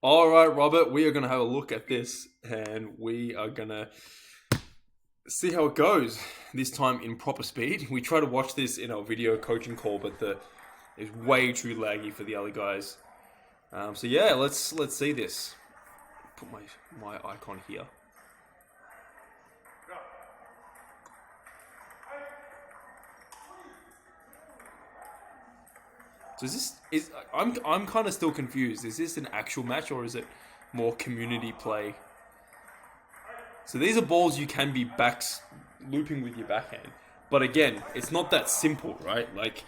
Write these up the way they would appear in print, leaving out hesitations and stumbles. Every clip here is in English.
All right, Robert, we are going to have a look at this and we are going to see how it goes this time in proper speed. We try to watch this in our video coaching call, but it's way too laggy for the other guys. So yeah, let's see this. Put my icon here. So I'm kind of still confused. Is this an actual match or is it more community play? So these are balls you can be looping with your backhand. But again, it's not that simple, right? Like,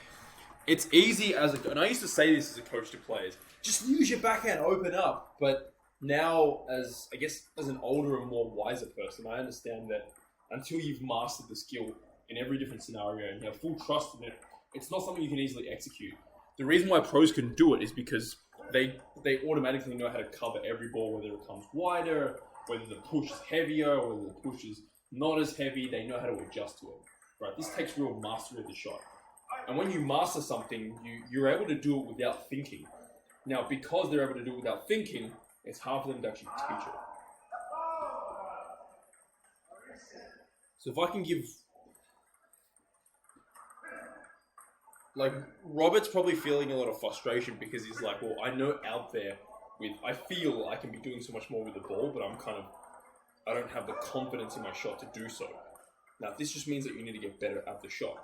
it's easy and I used to say this as a coach to players, just use your backhand, open up. But now, as an older and more wiser person, I understand that until you've mastered the skill in every different scenario and you have full trust in it, it's not something you can easily execute. The reason why pros can do it is because they automatically know how to cover every ball, whether it comes wider, whether the push is heavier, or whether the push is not as heavy. They know how to adjust to it. Right? This takes real mastery of the shot. And when you master something, you're able to do it without thinking. Now, because they're able to do it without thinking, it's hard for them to actually teach it. So if I can give... Like, Robert's probably feeling a lot of frustration because he's like, well, I know out there I feel I can be doing so much more with the ball, but I don't have the confidence in my shot to do so. Now, this just means that you need to get better at the shot.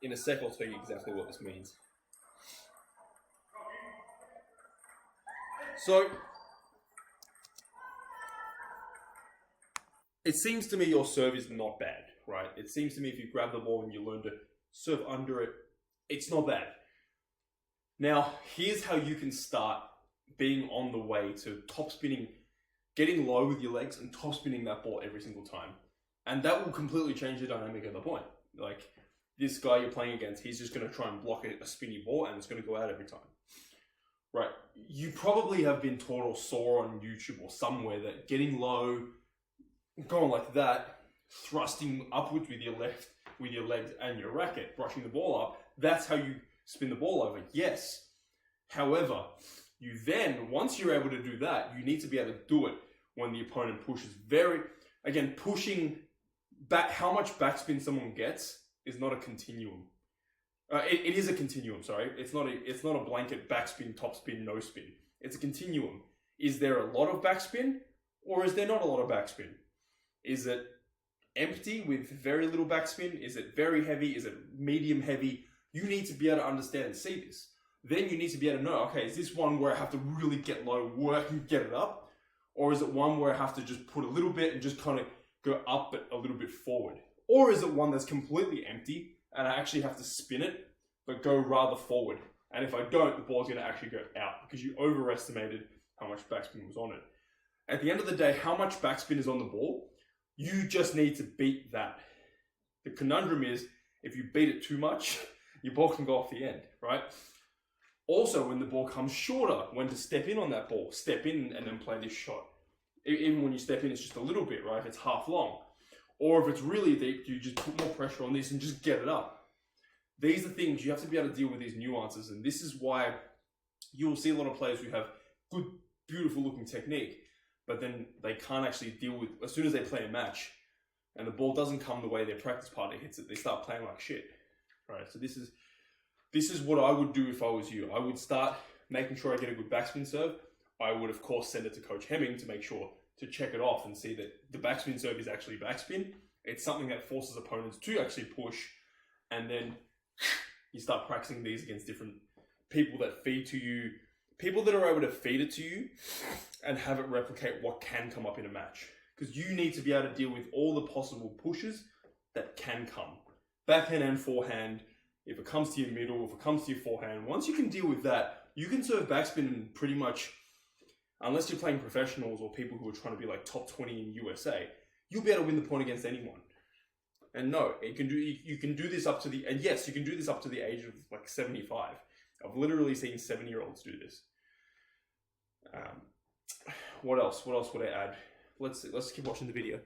In a sec, I'll tell you exactly what this means. So, it seems to me your serve is not bad, right? It seems to me if you grab the ball and you learn to serve under it, it's not bad. Now, here's how you can start being on the way to top spinning, getting low with your legs and top spinning that ball every single time. And that will completely change the dynamic of the point. Like, this guy you're playing against, he's just going to try and block a spinny ball and it's going to go out every time. Right? You probably have been taught or saw on YouTube or somewhere that getting low, going like that, thrusting upwards with your legs and your racket, brushing the ball up, that's how you spin the ball over. Yes. However, you then, once you're able to do that, you need to be able to do it when the opponent pushes pushing back. How much backspin someone gets is not a continuum. It is a continuum, sorry. It's not a blanket backspin, topspin, no spin. It's a continuum. Is there a lot of backspin or is there not a lot of backspin? Is it empty with very little backspin? Is it very heavy? Is it medium heavy? You need to be able to understand and see this. Then you need to be able to know, okay, is this one where I have to really get low, work and get it up? Or is it one where I have to just put a little bit and just kind of go up but a little bit forward? Or is it one that's completely empty and I actually have to spin it but go rather forward? And if I don't, the ball's going to actually go out because you overestimated how much backspin was on it. At the end of the day, how much backspin is on the ball? You just need to beat that. The conundrum is, if you beat it too much, your ball can go off the end, right? Also, when the ball comes shorter, when to step in on that ball, step in and then play this shot. Even when you step in, it's just a little bit, right? If it's half long. Or if it's really deep, you just put more pressure on this and just get it up. These are things you have to be able to deal with, these nuances. And this is why you'll see a lot of players who have good, beautiful looking technique, but then they can't actually deal with, as soon as they play a match and the ball doesn't come the way their practice partner hits it, they start playing like shit. Right? So this is what I would do if I was you. I would start making sure I get a good backspin serve. I would, of course, send it to Coach Hemming to make sure to check it off and see that the backspin serve is actually backspin. It's something that forces opponents to actually push, and then you start practicing these against different people that feed to you, people that are able to feed it to you and have it replicate what can come up in a match. Because you need to be able to deal with all the possible pushes that can come. Backhand and forehand, if it comes to your middle, if it comes to your forehand, once you can deal with that, you can serve backspin in pretty much, unless you're playing professionals or people who are trying to be like top 20 in USA, you'll be able to win the point against anyone. And no, you can do this up to the, and yes, you can do this up to the age of like 75. I've literally seen 7-year-olds do this. What else would I add? Let's keep watching the video.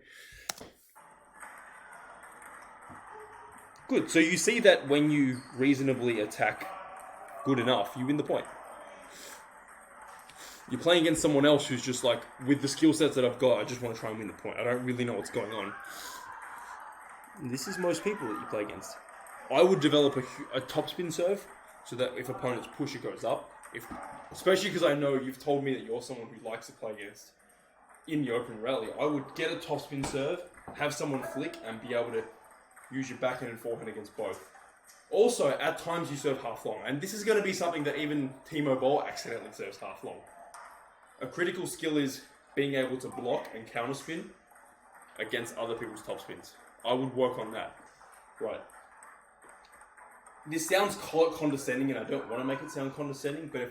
Good. So you see that when you reasonably attack good enough, you win the point. You're playing against someone else who's just like, with the skill sets that I've got, I just want to try and win the point. I don't really know what's going on. And this is most people that you play against. I would develop a topspin serve so that if opponents push, it goes up. Especially because I know you've told me that you're someone who likes to play against in the open rally. I would get a topspin serve, have someone flick, and be able to use your backhand and forehand against both. Also, at times you serve half long, and this is going to be something that even Timo Boll accidentally serves half long. A critical skill is being able to block and counterspin against other people's topspins. I would work on that. Right. This sounds condescending, and I don't want to make it sound condescending, but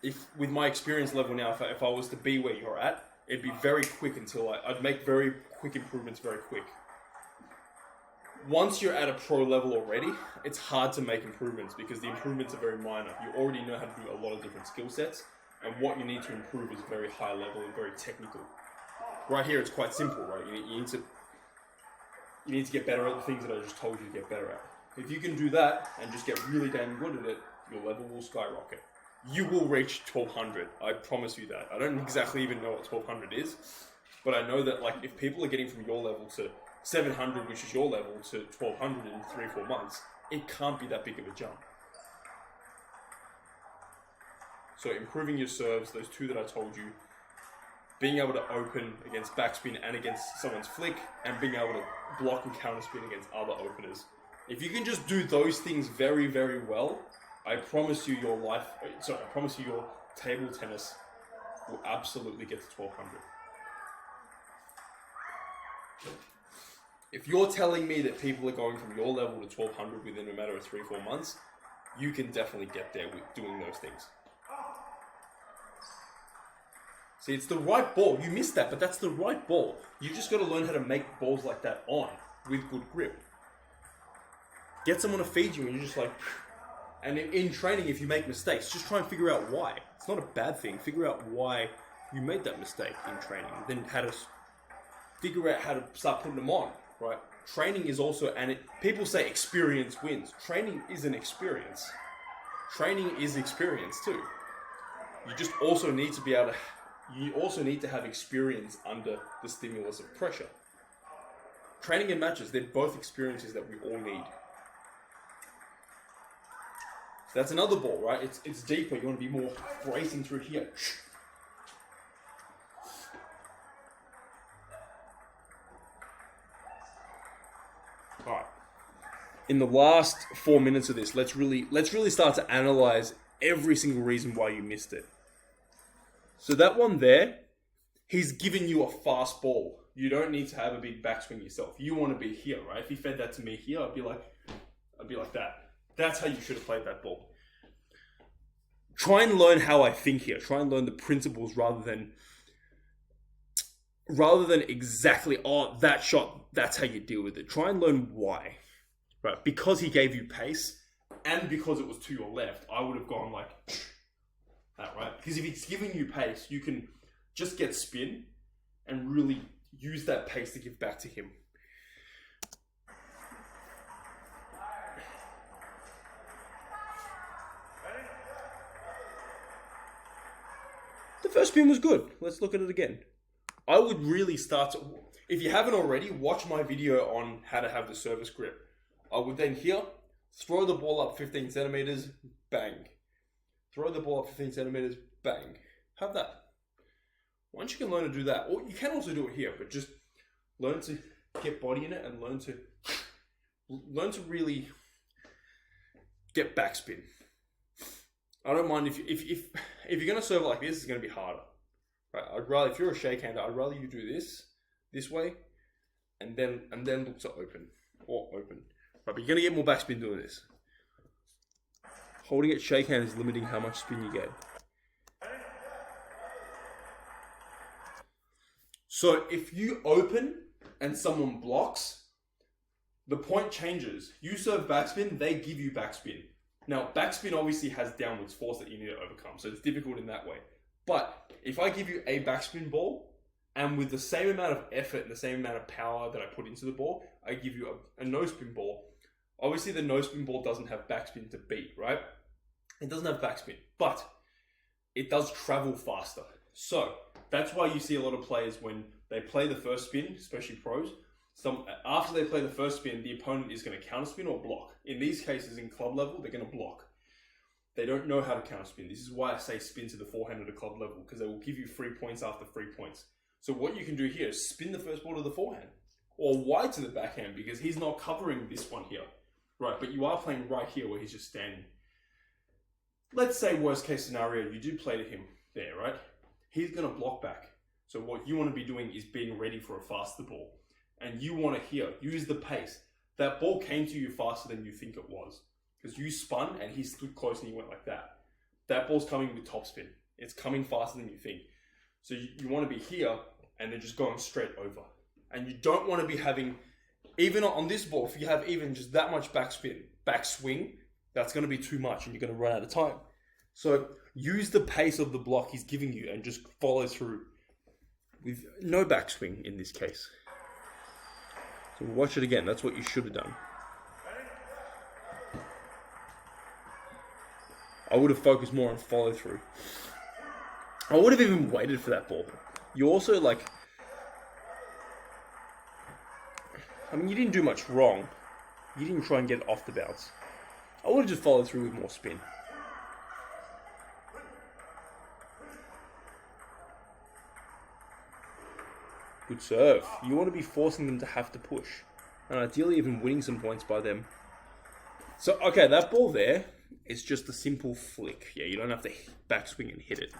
if with my experience level now, if I was to be where you're at, it'd be very quick until I'd make very quick improvements very quick. Once you're at a pro level already, it's hard to make improvements because the improvements are very minor. You already know how to do a lot of different skill sets, and what you need to improve is very high level and very technical. Right here, it's quite simple, right? You need to get better at the things that I just told you to get better at. If you can do that and just get really damn good at it, your level will skyrocket. You will reach 1200. I promise you that. I don't exactly even know what 1200 is, but I know that like if people are getting from your level to 700, which is your level, to 1200 in 3-4 months, it can't be that big of a jump. So improving your serves, those two that I told you, being able to open against backspin and against someone's flick, and being able to block and counterspin against other openers. If you can just do those things very, very well, I promise you your table tennis will absolutely get to 1200. If you're telling me that people are going from your level to 1200 within a matter of 3-4 months, you can definitely get there with doing those things. See, it's the right ball. You missed that, but that's the right ball. You just got to learn how to make balls like that on with good grip. Get someone to feed you and you're just like... And in training, if you make mistakes, just try and figure out why. It's not a bad thing. Figure out why you made that mistake in training. Then figure out how to start putting them on, right? Training is also... people say experience wins. Training isn't experience. Training is experience too. You just also need to be able to... You also need to have experience under the stimulus of pressure. Training and matches, they're both experiences that we all need. So that's another ball, right? It's deeper. You want to be more bracing through here. All right. In the last 4 minutes of this, let's really start to analyze every single reason why you missed it. So that one there, he's given you a fast ball. You don't need to have a big backswing yourself. You want to be here, right? If he fed that to me here, I'd be like that. That's how you should have played that ball. Try and learn how I think here. Try and learn the principles rather than exactly, that shot, that's how you deal with it. Try and learn why. Right? Because he gave you pace and because it was to your left, I would have gone like... that, right? Because if he's giving you pace, you can just get spin and really use that pace to give back to him. The first spin was good. Let's look at it again. I would really start to... If you haven't already, watch my video on how to have the service grip. I would then here, throw the ball up 15 centimeters, bang. Throw the ball up 15 centimeters, bang. Have that. Once you can learn to do that, or you can also do it here, but just learn to get body in it and learn to really get backspin. I don't mind if you're gonna serve like this, it's gonna be harder. Right? I'd rather, if you're a shakehander, I'd rather you do this way, and then look to open or open. Right, but you're gonna get more backspin doing this. Holding it shakehand is limiting how much spin you get. So if you open and someone blocks, the point changes. You serve backspin, they give you backspin. Now, backspin obviously has downwards force that you need to overcome, so it's difficult in that way. But if I give you a backspin ball, and with the same amount of effort and the same amount of power that I put into the ball, I give you a no-spin ball. Obviously, the no-spin ball doesn't have backspin to beat, right? It doesn't have backspin, but it does travel faster. So that's why you see a lot of players when they play the first spin, especially pros, after they play the first spin, the opponent is going to counterspin or block. In these cases, in club level, they're going to block. They don't know how to counterspin. This is why I say spin to the forehand at a club level, because they will give you 3 points after 3 points. So what you can do here is spin the first ball to the forehand, or wide to the backhand, because he's not covering this one here. Right, but you are playing right here where he's just standing. Let's say worst case scenario, you do play to him there, right? He's going to block back. So what you want to be doing is being ready for a faster ball. And you want to here, use the pace. That ball came to you faster than you think it was. Because you spun and he stood close and he went like that. That ball's coming with topspin. It's coming faster than you think. So you want to be here and then just going straight over. And you don't want to be having, even on this ball, if you have even just that much backswing, that's going to be too much and you're going to run out of time. So use the pace of the block he's giving you and just follow through with no backswing in this case. So watch it again. That's what you should have done. I would have focused more on follow through. I would have even waited for that ball. You also you didn't do much wrong. You didn't try and get it off the bounce. I would have just followed through with more spin. Good serve. You want to be forcing them to have to push. And ideally even winning some points by them. So, okay, that ball there is just a simple flick. Yeah, you don't have to backswing and hit it.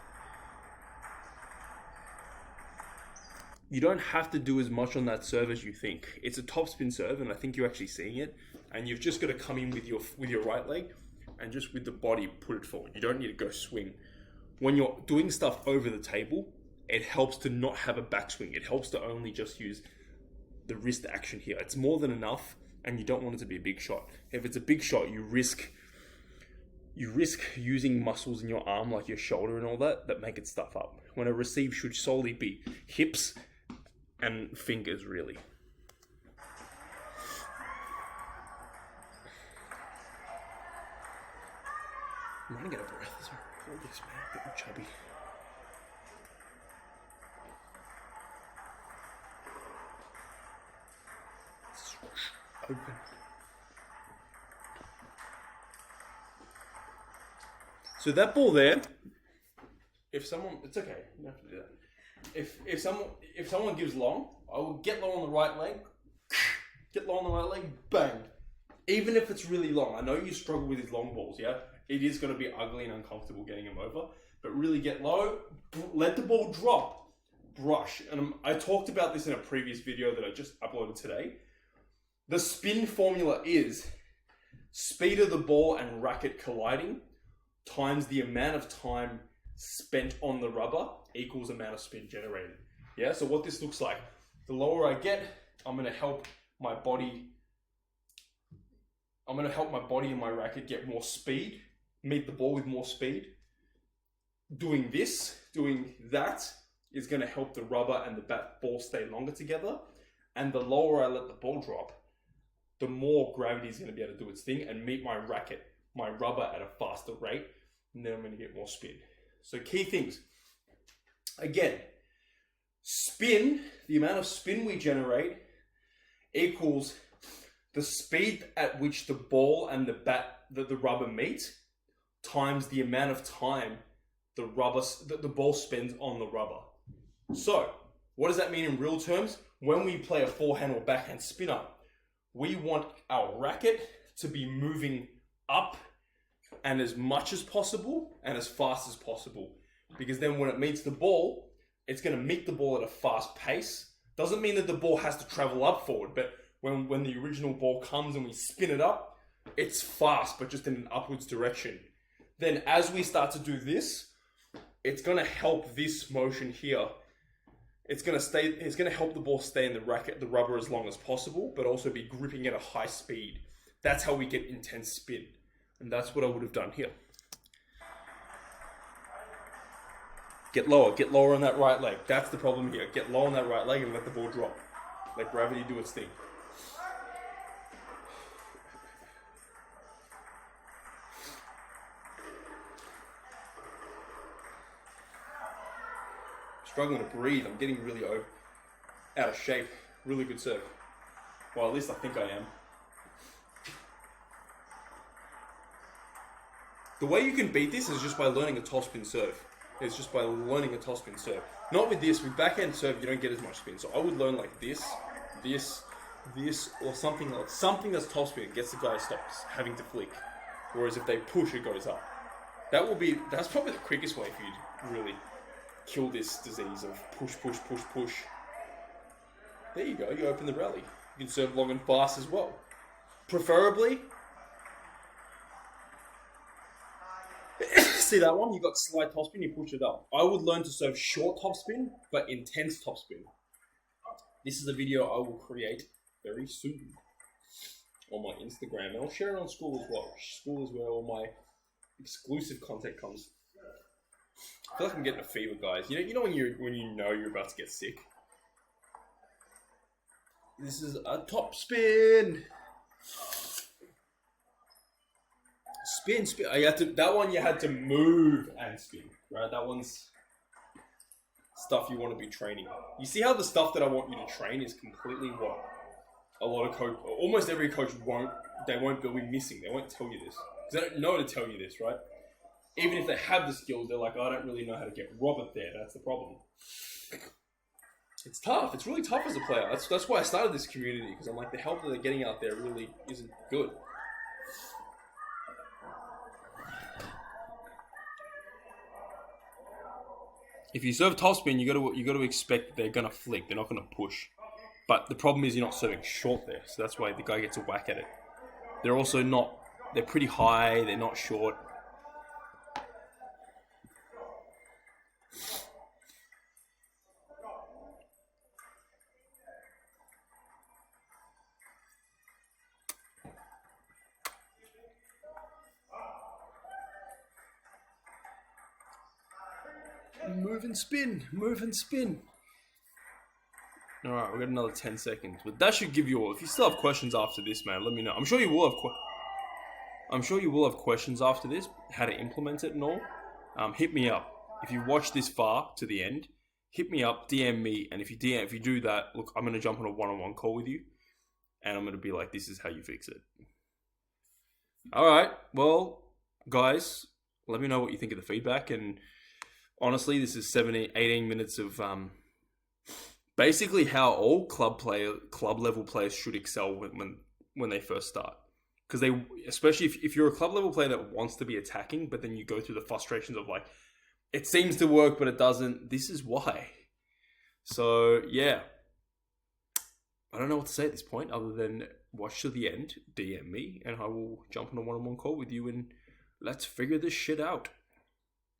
You don't have to do as much on that serve as you think. It's a topspin serve, and I think you're actually seeing it. And you've just got to come in with your right leg and just with the body put it forward. You don't need to go swing. When you're doing stuff over the table, it helps to not have a backswing. It helps to only just use the wrist action here. It's more than enough, and you don't want it to be a big shot. If it's a big shot, you risk using muscles in your arm, like your shoulder and all that make it stuff up. When a receive should solely be hips and fingers, really. I'm running out of breath as well. All this, man. Getting chubby. Open. So that ball there, it's okay. You don't have to do that. If someone gives long, I will get low on the right leg, bang. Even if it's really long, I know you struggle with these long balls, yeah? It is going to be ugly and uncomfortable getting them over, but really get low, let the ball drop, brush. And I talked about this in a previous video that I just uploaded today. The spin formula is speed of the ball and racket colliding times the amount of time spent on the rubber equals amount of spin generated. Yeah, so what this looks like, the lower I get, I'm going to help my body and my racket get more speed, meet the ball with more speed. Doing that is going to help the rubber and the ball stay longer together. And the lower I let the ball drop, the more gravity is going to be able to do its thing and meet my rubber at a faster rate, and then I'm going to get more spin. So key things. Again, spin, the amount of spin we generate equals the speed at which the ball and the rubber meet times the amount of time the ball spends on the rubber. So, what does that mean in real terms? When we play a forehand or backhand spinner, we want our racket to be moving up and as much as possible and as fast as possible. Because then when it meets the ball, it's going to meet the ball at a fast pace. Doesn't mean that the ball has to travel up forward, but when the original ball comes and we spin it up, it's fast, but just in an upwards direction. Then as we start to do this, it's going to help this motion here. It's going to help the ball stay in the rubber as long as possible, but also be gripping at a high speed. That's how we get intense spin. And that's what I would have done here. Get lower on that right leg. That's the problem here. Get low on that right leg and let the ball drop. Let gravity do its thing. struggling to breathe. I'm getting really out of shape. Really good serve. Well, at least I think I am. The way you can beat this is just by learning a topspin serve. It's just by learning a topspin serve. Not with this. With backhand serve, you don't get as much spin. So I would learn like this, or something else. Something that's topspin gets the guy to stop having to flick. Whereas if they push, it goes up. That's probably the quickest way for you to really kill this disease of push, push, push, push. There you go. You open the rally. You can serve long and fast as well. Preferably, see that one? You got slide topspin, you push it up. I would learn to serve short topspin, but intense topspin. This is a video I will create very soon on my Instagram, and I'll share it on School as well. School is where all my exclusive content comes. I feel like I'm getting a fever, guys. You know when you know you're about to get sick. This is a top spin. Spin. That one you had to move and spin, right? That one's stuff you want to be training. You see how the stuff that I want you to train is completely what a lot of almost every coach won't be missing. They won't tell you this because they don't know to tell you this, right? Even if they have the skills, they're like, I don't really know how to get Robert there. That's the problem. It's tough. It's really tough as a player. That's why I started this community, because I'm like, the help that they're getting out there really isn't good. If you serve topspin, you got to expect they're gonna flick. They're not gonna push. But the problem is you're not serving short there, so that's why the guy gets a whack at it. They're also not. They're pretty high. They're not short. Move and spin, move and spin. All right, we got another 10 seconds, but that should give you all. If you still have questions after this, man, let me know. I'm sure you will have questions after this, how to implement it and all. Hit me up if you watched this far to the end. Hit me up, DM me, and if you do that, look, I'm gonna jump on a one-on-one call with you, and I'm gonna be like, this is how you fix it. All right, well, guys, let me know what you think of the feedback. And honestly, this is 18 minutes of basically how all club level players should excel when they first start. Because especially if you're a club level player that wants to be attacking, but then you go through the frustrations of like, it seems to work, but it doesn't. This is why. So yeah, I don't know what to say at this point other than watch to the end, DM me, and I will jump on a one-on-one call with you and let's figure this shit out.